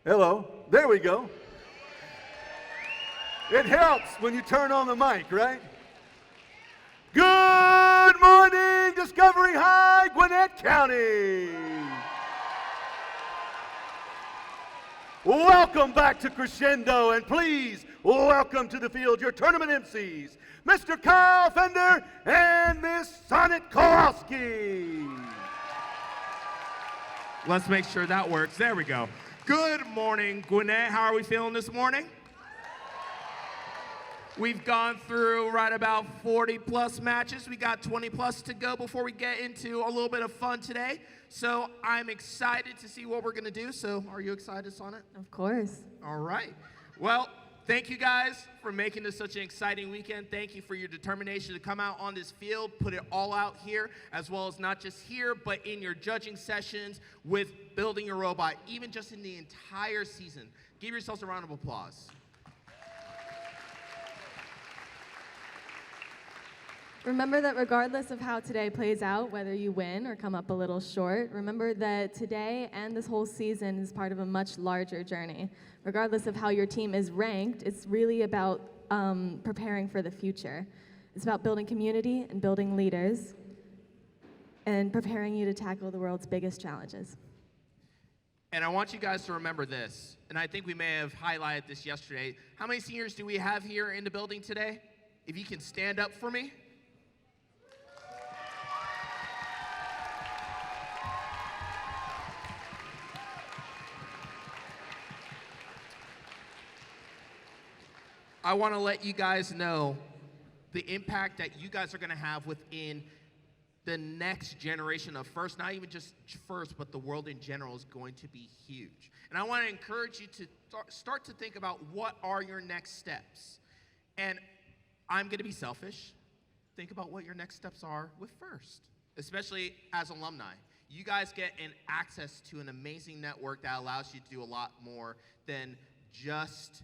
Hello. There we go. It helps when you turn on the mic, right? Good morning, Discovery High, Gwinnett County. Welcome back to Crescendo, and please welcome to the field your tournament MCs, Mr. Kyle Fender and Miss Sonnet Kowalski. Let's make sure that works. There we go. Good morning, Gwinnett. How are we feeling this morning? We've gone through right about 40 plus matches. We got 20 plus to go before we get into a little bit of fun today. So I'm excited to see what we're gonna do. So are you excited, Sonnet? Of course. All right. Well, thank you guys for making this such an exciting weekend. Thank you for your determination to come out on this field, put it all out here, as well as not just here, but in your judging sessions with building your robot, even just in the entire season. Give yourselves a round of applause. Remember that regardless of how today plays out, whether you win or come up a little short, remember that today and this whole season is part of a much larger journey. Regardless of how your team is ranked, it's really about preparing for the future. It's about building community and building leaders and preparing you to tackle the world's biggest challenges. And I want you guys to remember this, and I think we may have highlighted this yesterday. How many seniors do we have here in the building today? If you can stand up for me. I want to let you guys know the impact that you guys are going to have within the next generation of FIRST, not even just FIRST, but the world in general is going to be huge. And I want to encourage you to start to think about what are your next steps. And I'm going to be selfish. Think about what your next steps are with FIRST, especially as alumni. You guys get an access to an amazing network that allows you to do a lot more than just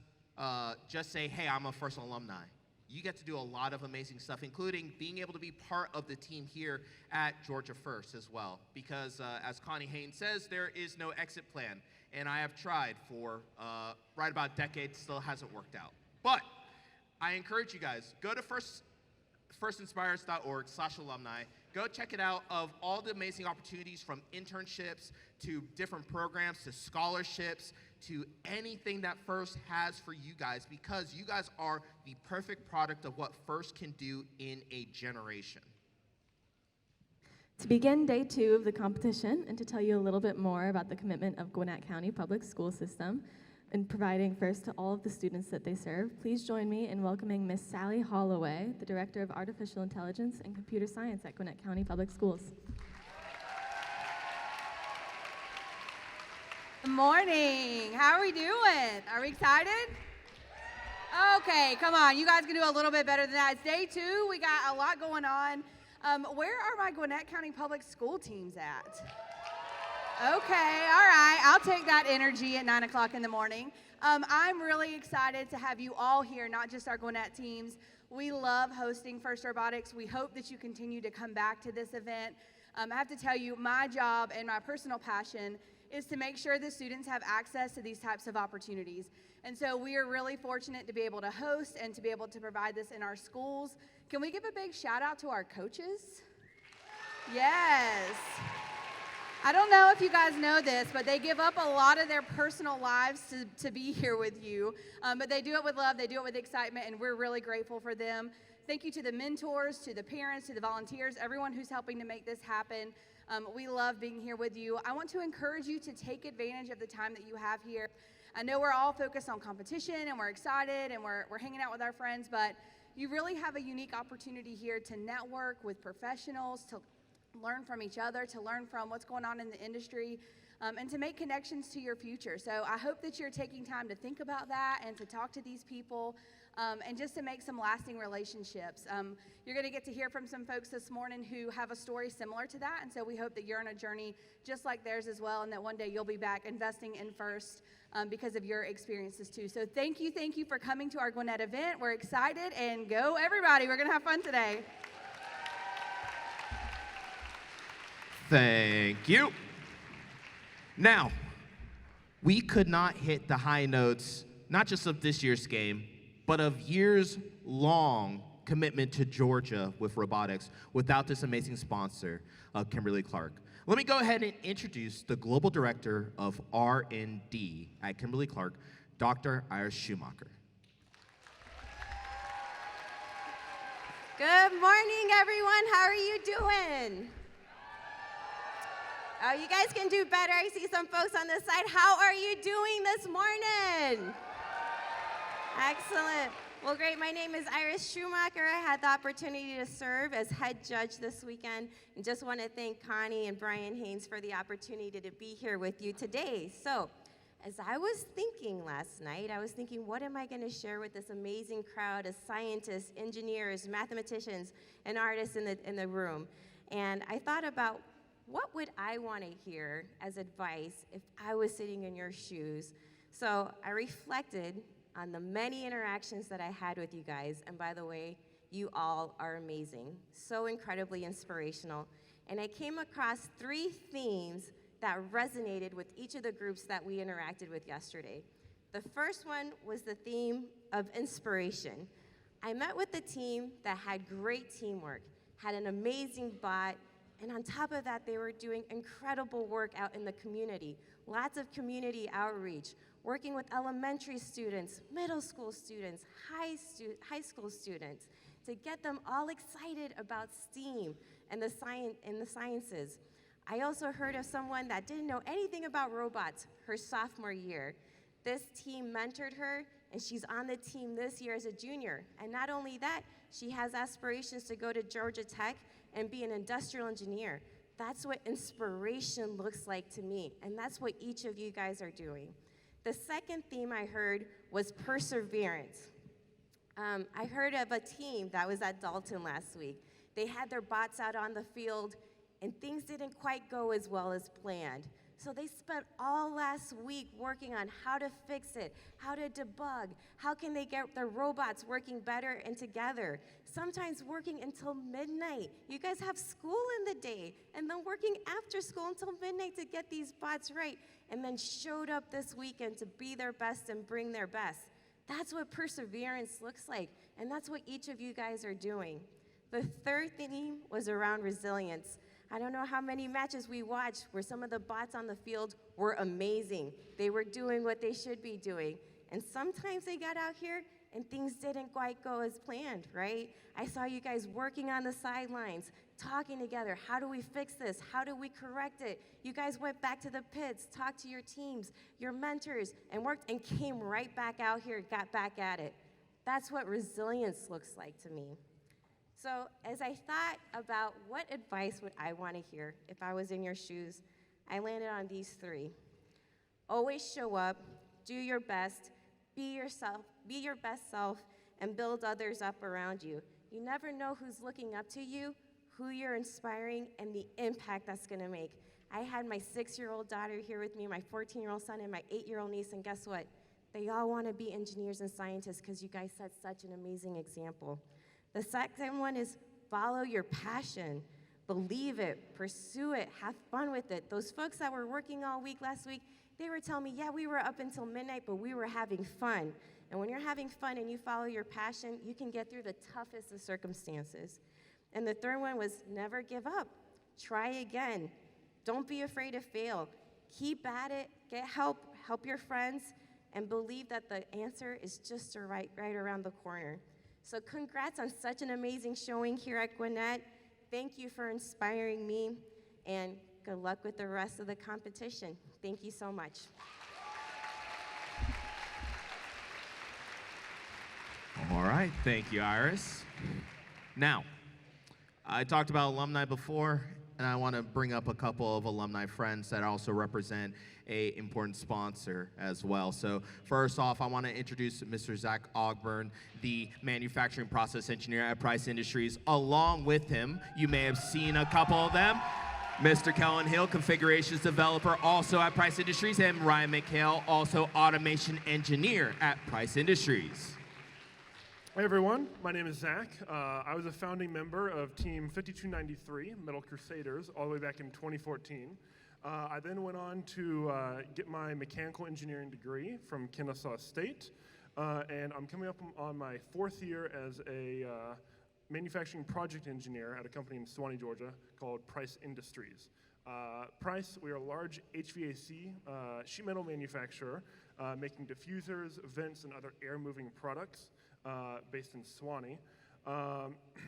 say, hey, I'm a FIRST alumni. You get to do a lot of amazing stuff, including being able to be part of the team here at GeorgiaFIRST as well. Because as Connie Haynes says, there is no exit plan. And I have tried for right about a decade, still hasn't worked out. But I encourage you guys, go to firstinspires.org/alumni. Go check it out of all the amazing opportunities from internships to different programs to scholarships to anything that FIRST has for you guys, because you guys are the perfect product of what FIRST can do in a generation. To begin day 2 of the competition and to tell you a little bit more about the commitment of Gwinnett County Public School System in providing FIRST to all of the students that they serve, please join me in welcoming Miss Sally Holloway, the Director of Artificial Intelligence and Computer Science at Gwinnett County Public Schools. Good morning. How are we doing? Are we excited? Okay, come on. You guys can do a little bit better than that. It's day 2. We got a lot going on. Where are my Gwinnett County Public School teams at? Okay, all right. I'll take that energy at 9 o'clock in the morning. I'm really excited to have you all here, not just our Gwinnett teams. We love hosting FIRST Robotics. We hope that you continue to come back to this event. I have to tell you, my job and my personal passion is to make sure the students have access to these types of opportunities. And so we are really fortunate to be able to host and to be able to provide this in our schools. Can we give a big shout out to our coaches? Yes. I don't know if you guys know this, but they give up a lot of their personal lives to be here with you. But they do it with love, they do it with excitement, and we're really grateful for them. Thank you to the mentors, to the parents, to the volunteers, everyone who's helping to make this happen. We love being here with you. I want to encourage you to take advantage of the time that you have here. I know we're all focused on competition and we're excited and we're hanging out with our friends, but you really have a unique opportunity here to network with professionals, to learn from each other, to learn from what's going on in the industry, and to make connections to your future. So I hope that you're taking time to think about that and to talk to these people and just to make some lasting relationships. You're going to get to hear from some folks this morning who have a story similar to that, and so we hope that you're on a journey just like theirs as well, and that one day you'll be back investing in FIRST because of your experiences too. So thank you for coming to our Gwinnett event. We're excited, and go everybody. We're going to have fun today. Thank you. Now, We could not hit the high notes, not just of this year's game, but of years-long commitment to Georgia with robotics without this amazing sponsor, Kimberly Clark. Let me go ahead and introduce the Global Director of R&D at Kimberly Clark, Dr. Iris Schumacher. Good morning, everyone. How are you doing? Oh, you guys can do better. I see some folks on this side. How are you doing this morning? Excellent. Well, great. My name is Iris Schumacher. I had the opportunity to serve as head judge this weekend, and just want to thank Connie and Brian Haynes for the opportunity to be here with you today. So, as I was thinking last night, I was thinking, what am I going to share with this amazing crowd of scientists, engineers, mathematicians, and artists in the room? And I thought about, what would I want to hear as advice if I was sitting in your shoes? So I reflected on the many interactions that I had with you guys. And by the way, you all are amazing, so incredibly inspirational. And I came across 3 themes that resonated with each of the groups that we interacted with yesterday. The first one was the theme of inspiration. I met with a team that had great teamwork, had an amazing bot, and on top of that, they were doing incredible work out in the community. Lots of community outreach, working with elementary students, middle school students, high school students, to get them all excited about STEAM and the sciences. I also heard of someone that didn't know anything about robots her sophomore year. This team mentored her, and she's on the team this year as a junior. And not only that, she has aspirations to go to Georgia Tech and be an industrial engineer. That's what inspiration looks like to me, and that's what each of you guys are doing. The second theme I heard was perseverance. I heard of a team that was at Dalton last week. They had their bots out on the field, and things didn't quite go as well as planned. So they spent all last week working on how to fix it, how to debug, how can they get their robots working better and together. Sometimes working until midnight. You guys have school in the day, and then working after school until midnight to get these bots right, and then showed up this weekend to be their best and bring their best. That's what perseverance looks like, and that's what each of you guys are doing. The third theme was around resilience. I don't know how many matches we watched where some of the bots on the field were amazing. They were doing what they should be doing. And sometimes they got out here and things didn't quite go as planned, right? I saw you guys working on the sidelines, talking together. How do we fix this? How do we correct it? You guys went back to the pits, talked to your teams, your mentors, and worked and came right back out here, got back at it. That's what resilience looks like to me. So as I thought about what advice would I want to hear if I was in your shoes, I landed on these 3. Always show up, do your best, be yourself, be your best self, and build others up around you. You never know who's looking up to you, who you're inspiring, and the impact that's going to make. I had my 6-year-old daughter here with me, my 14-year-old son, and my 8-year-old niece, and guess what? They all want to be engineers and scientists because you guys set such an amazing example. The second one is follow your passion. Believe it, pursue it, have fun with it. Those folks that were working all week last week, they were telling me, yeah, we were up until midnight, but we were having fun. And when you're having fun and you follow your passion, you can get through the toughest of circumstances. And the third one was never give up. Try again. Don't be afraid to fail. Keep at it, get help your friends, and believe that the answer is just right around the corner. So congrats on such an amazing showing here at Gwinnett. Thank you for inspiring me, and good luck with the rest of the competition. Thank you so much. All right, thank you, Iris. Now, I talked about alumni before, and I want to bring up a couple of alumni friends that also represent an important sponsor as well. So first off, I want to introduce Mr. Zach Ogburn, the manufacturing process engineer at Price Industries. Along with him, you may have seen a couple of them, Mr. Kellen Hill, configurations developer, also at Price Industries, and Ryan McHale, also automation engineer at Price Industries. Hi everyone, my name is Zach. I was a founding member of Team 5293, Metal Crusaders, all the way back in 2014. I then went on to get my mechanical engineering degree from Kennesaw State, and I'm coming up on my 4th year as a manufacturing project engineer at a company in Suwanee, Georgia called Price Industries. Price, we are a large HVAC sheet metal manufacturer making diffusers, vents, and other air-moving products based in Suwanee.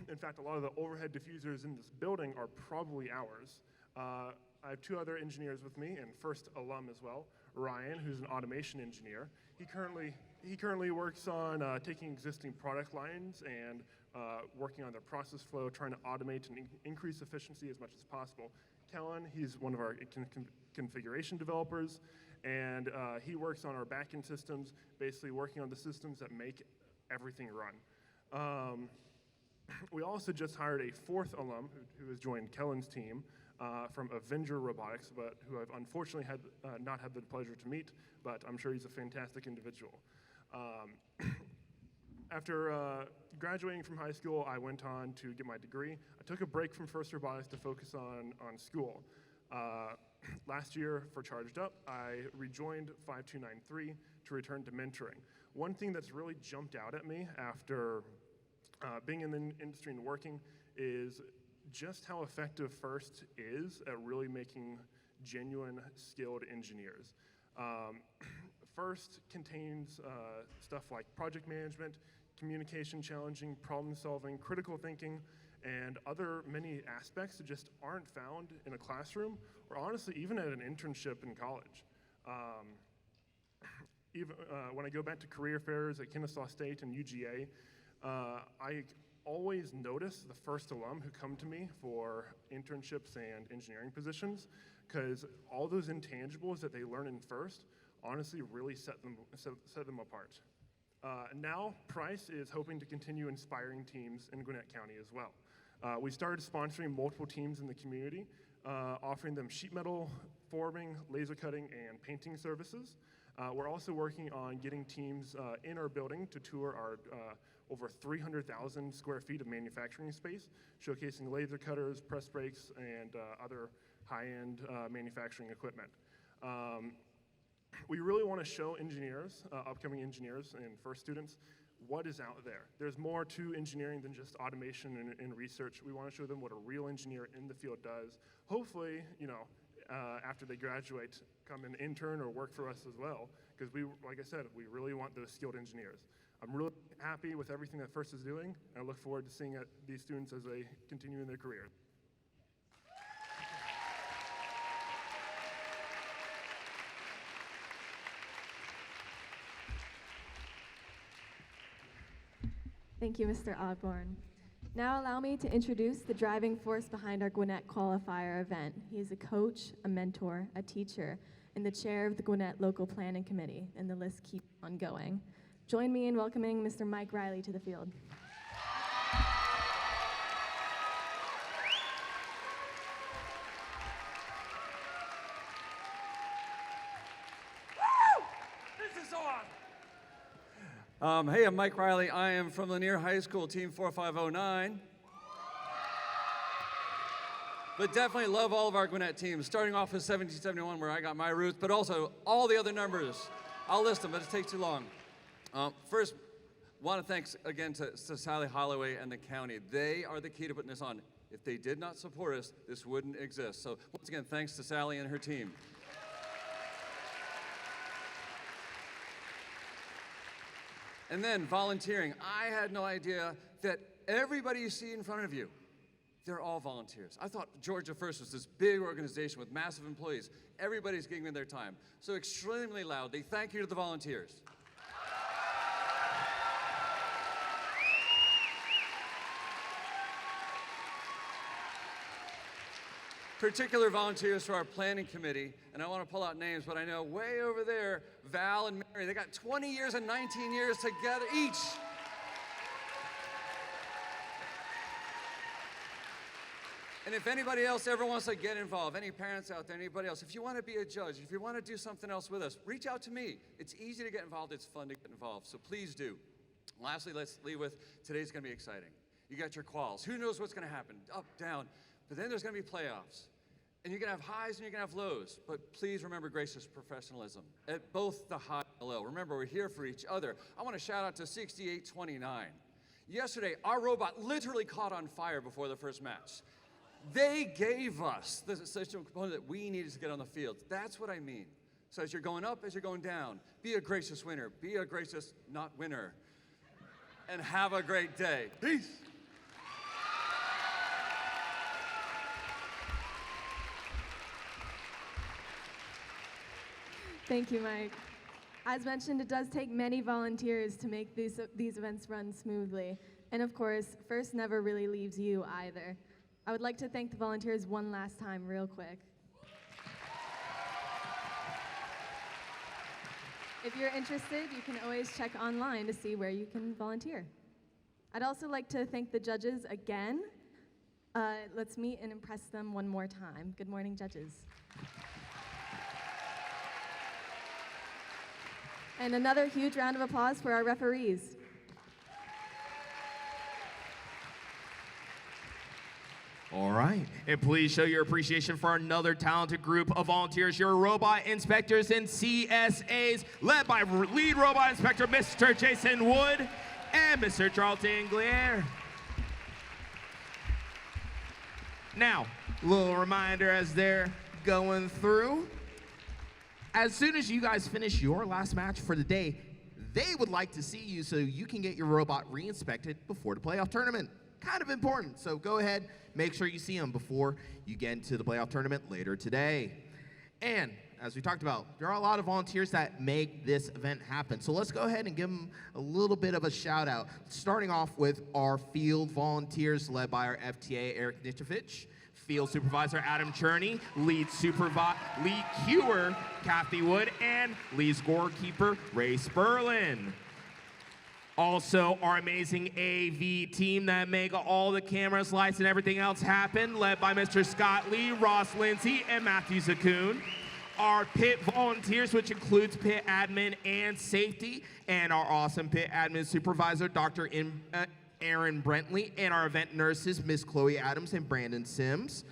In fact, a lot of the overhead diffusers in this building are probably ours. I have 2 other engineers with me, and FIRST alum as well, Ryan, who's an automation engineer. He currently works on taking existing product lines and working on their process flow, trying to automate and increase efficiency as much as possible. Kellen, he's one of our configuration developers, and he works on our backend systems, basically working on the systems that make everything run. We also just hired a 4th alum who has joined Kellen's team from Avenger Robotics, but who I've unfortunately not had the pleasure to meet, but I'm sure he's a fantastic individual. After graduating from high school, I went on to get my degree. I took a break from FIRST Robotics to focus on school. Last year, for Charged Up, I rejoined 5293 to return to mentoring. One thing that's really jumped out at me after being in the industry and working is just how effective FIRST is at really making genuine, skilled engineers. FIRST contains stuff like project management, communication challenging, problem solving, critical thinking, and other many aspects that just aren't found in a classroom, or honestly, even at an internship in college. When I go back to career fairs at Kennesaw State and UGA, I always notice the FIRST alum who come to me for internships and engineering positions, because all those intangibles that they learn in FIRST honestly really set them apart. Now, Price is hoping to continue inspiring teams in Gwinnett County as well. We started sponsoring multiple teams in the community, offering them sheet metal, forming, laser cutting, and painting services. We're also working on getting teams in our building to tour our over 300,000 square feet of manufacturing space, showcasing laser cutters, press brakes, and other high-end manufacturing equipment. We really want to show engineers, upcoming engineers and FIRST students, what is out there. There's more to engineering than just automation and research. We want to show them what a real engineer in the field does. Hopefully, after they graduate, come and intern or work for us as well, because like I said, we really want those skilled engineers. I'm really happy with everything that FIRST is doing, and I look forward to seeing these students as they continue in their career. Thank you, Mr. Osborne. Now allow me to introduce the driving force behind our Gwinnett Qualifier event. He is a coach, a mentor, a teacher, and the chair of the Gwinnett Local Planning Committee, and the list keeps on going. Join me in welcoming Mr. Mike Riley to the field. This is on! Hey, I'm Mike Riley. I am from Lanier High School, Team 4509. But definitely love all of our Gwinnett teams, starting off with 1771, where I got my roots, but also all the other numbers. I'll list them, but it takes too long. First, want to thanks again to Sally Holloway and the county. They are the key to putting this on. If they did not support us, this wouldn't exist. So once again, thanks to Sally and her team. And then volunteering. I had no idea that everybody you see in front of you, they're all volunteers. I thought GeorgiaFIRST was this big organization with massive employees. Everybody's giving their time. So extremely loudly, thank you to the volunteers. Particular volunteers for our planning committee, and I want to pull out names, but I know way over there, Val and Mary, they got 20 years and 19 years together each. And if anybody else ever wants to get involved, any parents out there, anybody else, if you want to be a judge, if you want to do something else with us, reach out to me. It's easy to get involved, it's fun to get involved, so please do. Lastly, let's leave with, today's going to be exciting. You got your quals. Who knows what's going to happen? Up, down. But then there's going to be playoffs. And you can have highs and you can have lows, but please remember gracious professionalism at both the high and the low. Remember, we're here for each other. I want to shout out to 6829. Yesterday, our robot literally caught on fire before the first match. They gave us the essential component that we needed to get on the field. That's what I mean. So as you're going up, as you're going down, be a gracious winner, be a gracious not winner, and have a great day. Peace. Thank you, Mike. As mentioned, it does take many volunteers to make these events run smoothly. And of course, FIRST never really leaves you either. I would like to thank the volunteers one last time real quick. If you're interested, you can always check online to see where you can volunteer. I'd also like to thank the judges again. Let's meet and impress them one more time. Good morning, judges. And another huge round of applause for our referees. All right, and please show your appreciation for another talented group of volunteers, your robot inspectors and CSAs, led by lead robot inspector Mr. Jason Wood and Mr. Charlton Glier. Now, a little reminder as they're going through. As soon as you guys finish your last match for the day, they would like to see you so you can get your robot re-inspected before the playoff tournament. Kind of important, so go ahead, make sure you see them before you get into the playoff tournament later today. And as we talked about, there are a lot of volunteers that make this event happen. So let's go ahead and give them a little bit of a shout out. Starting off with our field volunteers led by our FTA, Eric Nichevich, field supervisor Adam Cherney, lead cuer Kathy Wood, and lead scorekeeper Ray Sperlin. Also, our amazing AV team that make all the cameras, lights, and everything else happen, led by Mr. Scott Lee, Ross Lindsay, and Matthew Zakoon. Our pit volunteers, which includes pit admin and safety, and our awesome pit admin supervisor, Dr. Aaron Brentley, and our event nurses, Miss Chloe Adams and Brandon Sims.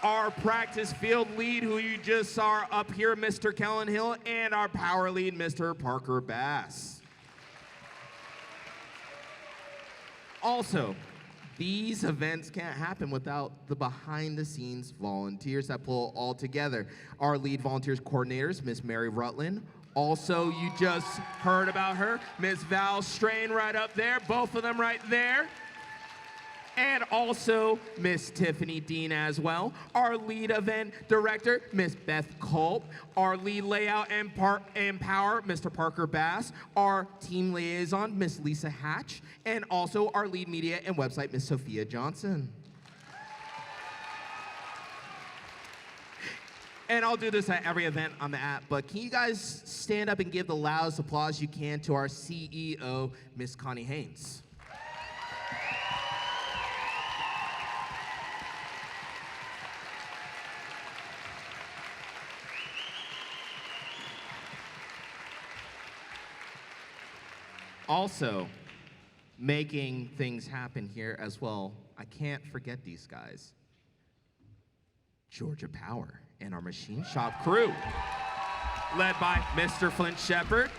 Our practice field lead, who you just saw up here, Mr. Kellen Hill, and our power lead, Mr. Parker Bass. Also, these events can't happen without the behind-the-scenes volunteers that pull it all together. Our lead volunteers coordinators, Miss Mary Rutland. Also, you just heard about her, Miss Val Strain right up there, both of them right there. And also Miss Tiffany Dean as well. Our lead event director, Miss Beth Culp. Our lead layout and power, Mr. Parker Bass. Our team liaison, Miss Lisa Hatch. And also our lead media and website, Miss Sophia Johnson. And I'll do this at every event I'm at, but can you guys stand up and give the loudest applause you can to our CEO, Miss Connie Haynes. Also, making things happen here as well, I can't forget these guys. Georgia Power and our machine shop crew, led by Mr. Flint Shepard.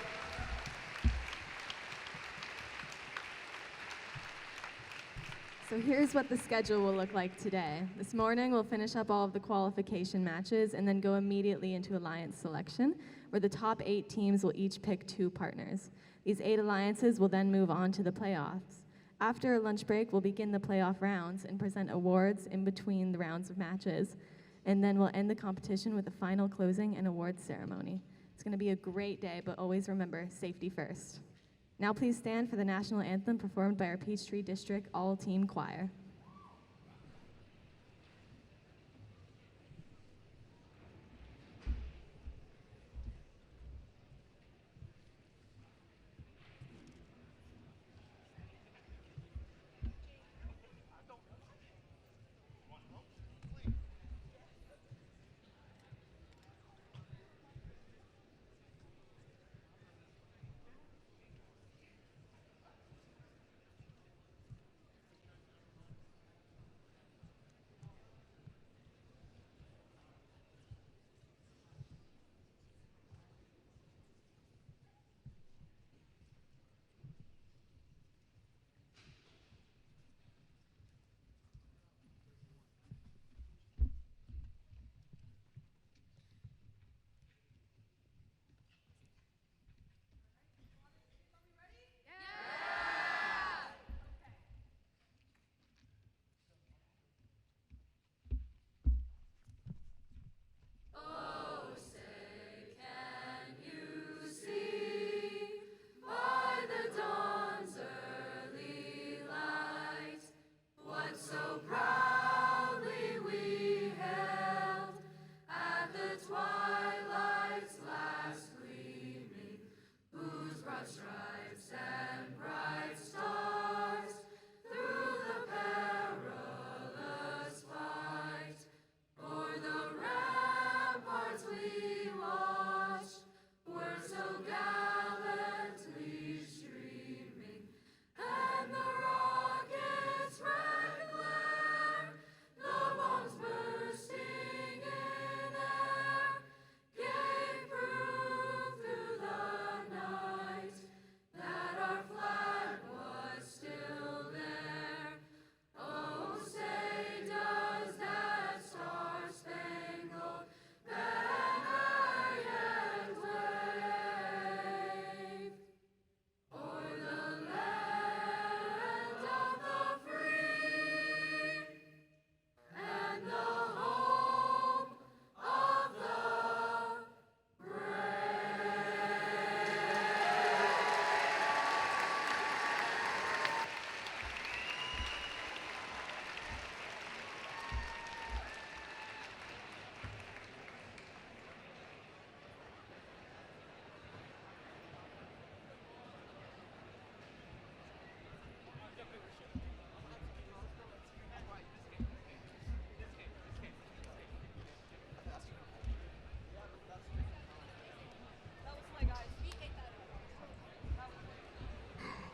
So here's what the schedule will look like today. This morning, we'll finish up all of the qualification matches and then go immediately into alliance selection, where the top 8 teams will each pick 2 partners. These 8 alliances will then move on to the playoffs. After a lunch break, we'll begin the playoff rounds and present awards in between the rounds of matches. And then we'll end the competition with a final closing and awards ceremony. It's gonna be a great day, but always remember, safety first. Now please stand for the national anthem performed by our Peachtree District All-Team Choir.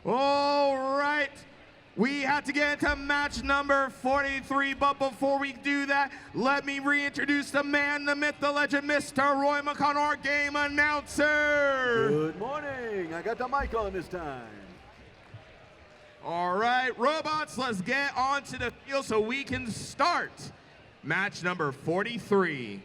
All right. We have to get into match number 43, but before we do that, let me reintroduce the man, the myth, the legend, Mr. Roy McConnell, our game announcer. Good morning. I got the mic on this time. All right, robots, let's get onto the field so we can start match number 43.